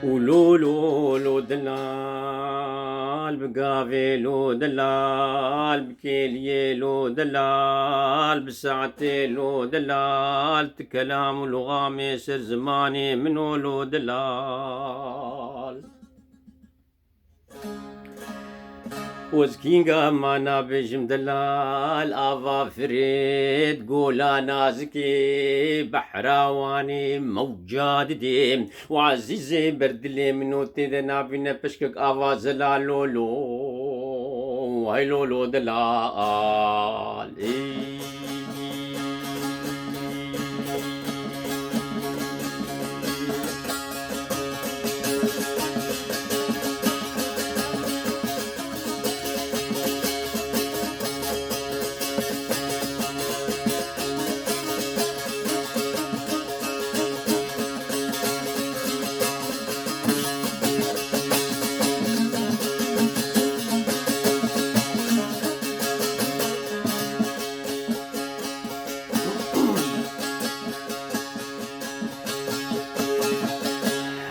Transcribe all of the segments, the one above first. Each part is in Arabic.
ولولو دلال بقافيلو دلال بكيليلو دلال بساعتيلو دلال تكلام لغامي سر زماني منولو دلال وزكينغا ما بجم دلال آفا فريد قولا نازكي بحراواني موجاد ديم وعزيزي بردلي منو تيدنا بينا بشكك آفا زلالولو وهيلولو دلال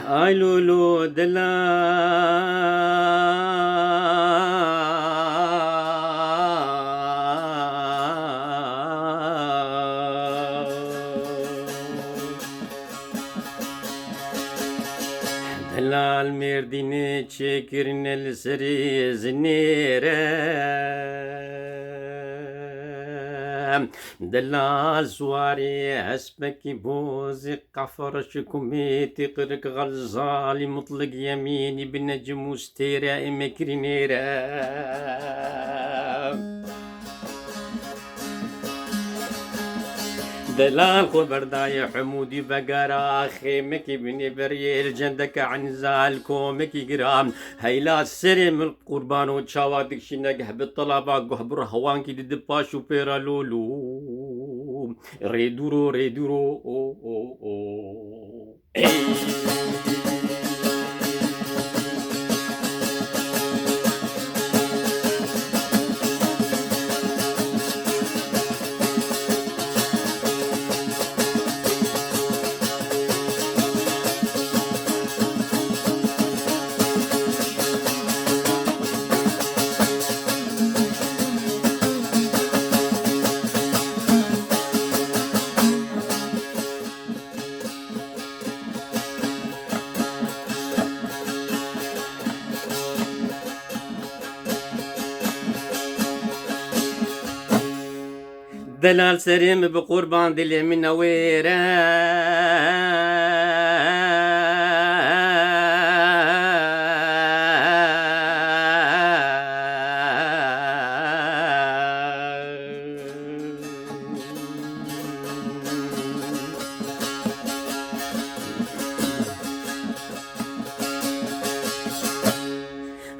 اي لولو دلال مرديني تشكرن السري زنيره دلال سواري حسبك بوزي قفر شكمي تقرك غلزالي مطلق يميني بنجم وستيرا مكرنيرا دلال خبرداي حمودي بقرا خيمك بني بريل جندك عن زالكو مكي جرام هيلا السرم القربان وتشاواتك شنق بالطلبة قهبر هوانكي ددبا شوبيرا لولو ريدورو ريدورو أو أو أو. دلال سريم بقربان دلي من ويره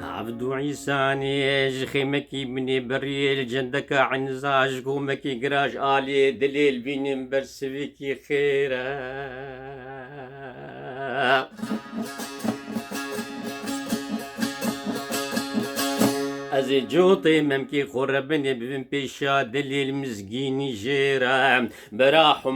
عبدو عيساني جخيمكي بني بريل جندك عن زاج قومكي قراج آلي دليل بين برسبكي خيرا ازي جوطي ممكي خربني ببن بيشا دليل مزقيني جيرا براحم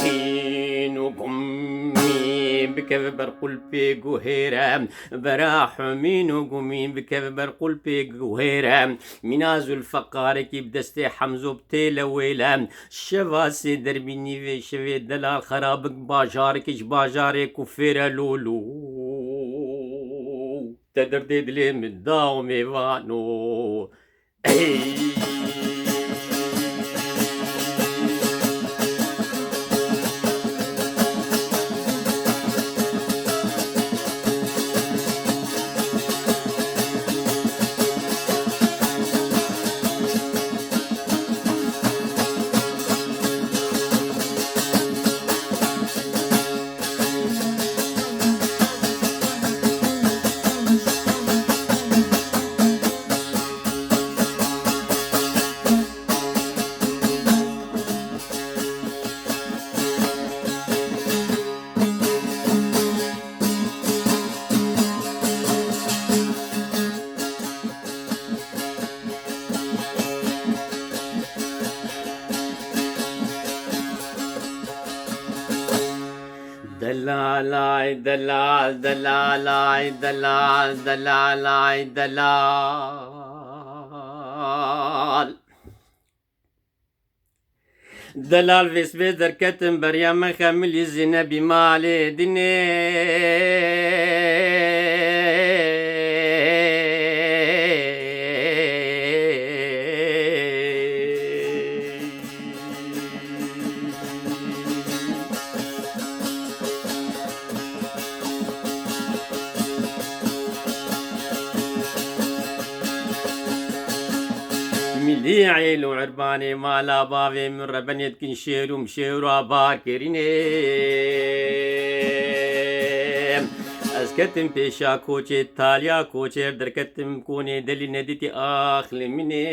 مين وقمي بكف برقل بيقو هيرا براحم مين وقمي بكف برقل بيقو هيرا منازو الفقار كي بدستي حمزو بتيلا ويلا شفاسي دربيني في شفي دلال خرابك باجارك اش باجارك وفيرا لولو تدردد لي مداوم ايفانو دلال دلال دلال دلال دلال دلال في سبيس دركتم بريا ما خامل يزينا بمالي دني ملي عيل وعرباني مالا بابي من ربنيت كنشيرو مشيرو باكريني اسكتم بيشا كوتشي تاليا كوتشي دركتم كوني دلي نديتي اخلي مني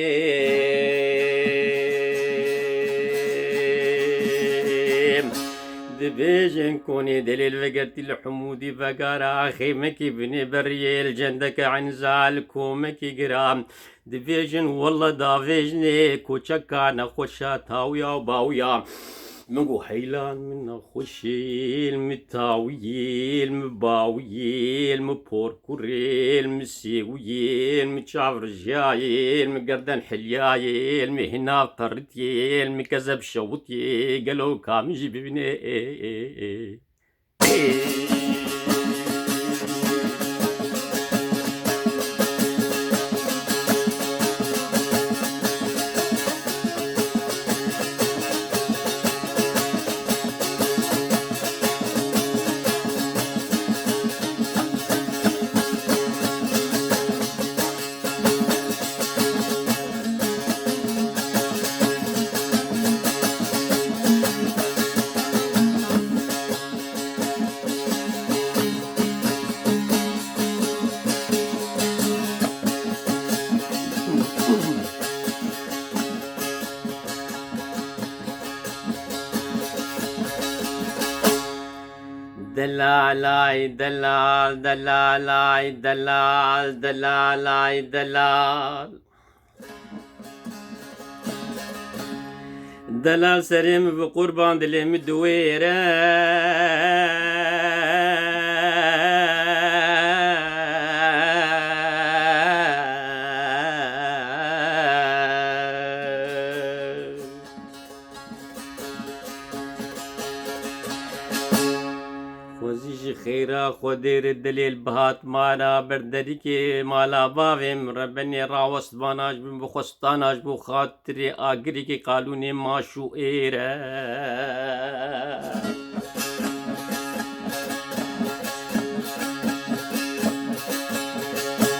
دبيجن كوني دليل وقت الحمودي فقارا خيمكي بني بريل جندك عن زالكومكي قرام دبيجن والله دافيجني كوشكا نخوشا تاويا وباويا منقو حيلان من خوشي المتاوي المباوي المبور كوري المسيوي المشافر جاي المقردن حلياي المهنا طرتي المكذب شوتي قالوا كام جيبني دلالاي دلال دلالاي دلال دلالاي دلال دلال سريم بقربان دلي مدويرة خوزيش خيرا خودير الدليل بهات مالا بردريكي مالا بافم ربني راوست باناج بخستاناج بو خاطري آگريكي قالوني ماشو ايرا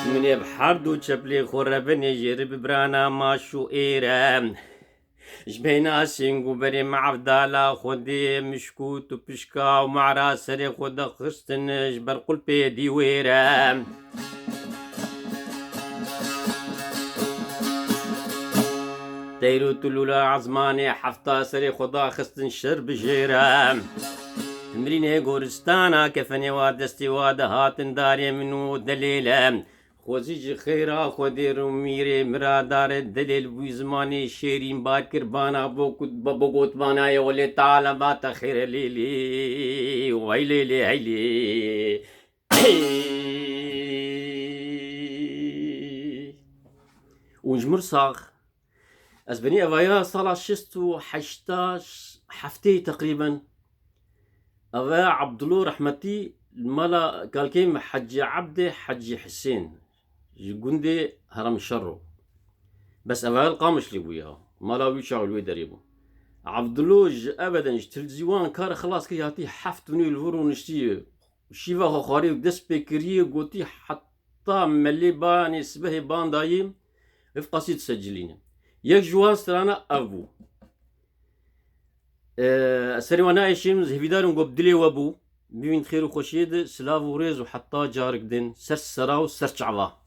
من بحر دو چپلي خور ربني جرب برانا ماشو ايرا جبينا سينغو بري معفدالا خودي مشكوت وبشكا ومع راسري خود خستن جبر قلبي دي ويرا ديرو تلولا عزماني حفطا سري خدا خستن شرب جيرا تمريني غورستانا كفني وادستي وادهاتن داري منو دليلا خوزيج خيرا خودي روميري مرادار الدليل وزماني شيرين باكر بانا بوكوت بانا يولي تعالى بات خير ليلي ويلي هيلي ونجمر صاغ اسبني افايا صلاة شستو حشتاش حفتي تقريبا افا عبد الله رحمتي الملا قال كيم حج عبده حج حسين جندي هرم الشرو بس أفعال قامش لي وياه ما لا ويشعوا الوي دريبو عبد الله ابدا تلفزيون كار خلاص كي يعطيه حفت بني الفرو نشتي شيفا خاري ودس بكريه قوتي حتى ملي باني سبه بان دايم في قصيد سجلين يك جواز ترانا ابو سريوانا ايشيم زهبيدارون قبدلي وابو بين خير وخشيد سلاف وريز وحتى جارك دين سر سراو سر شعبا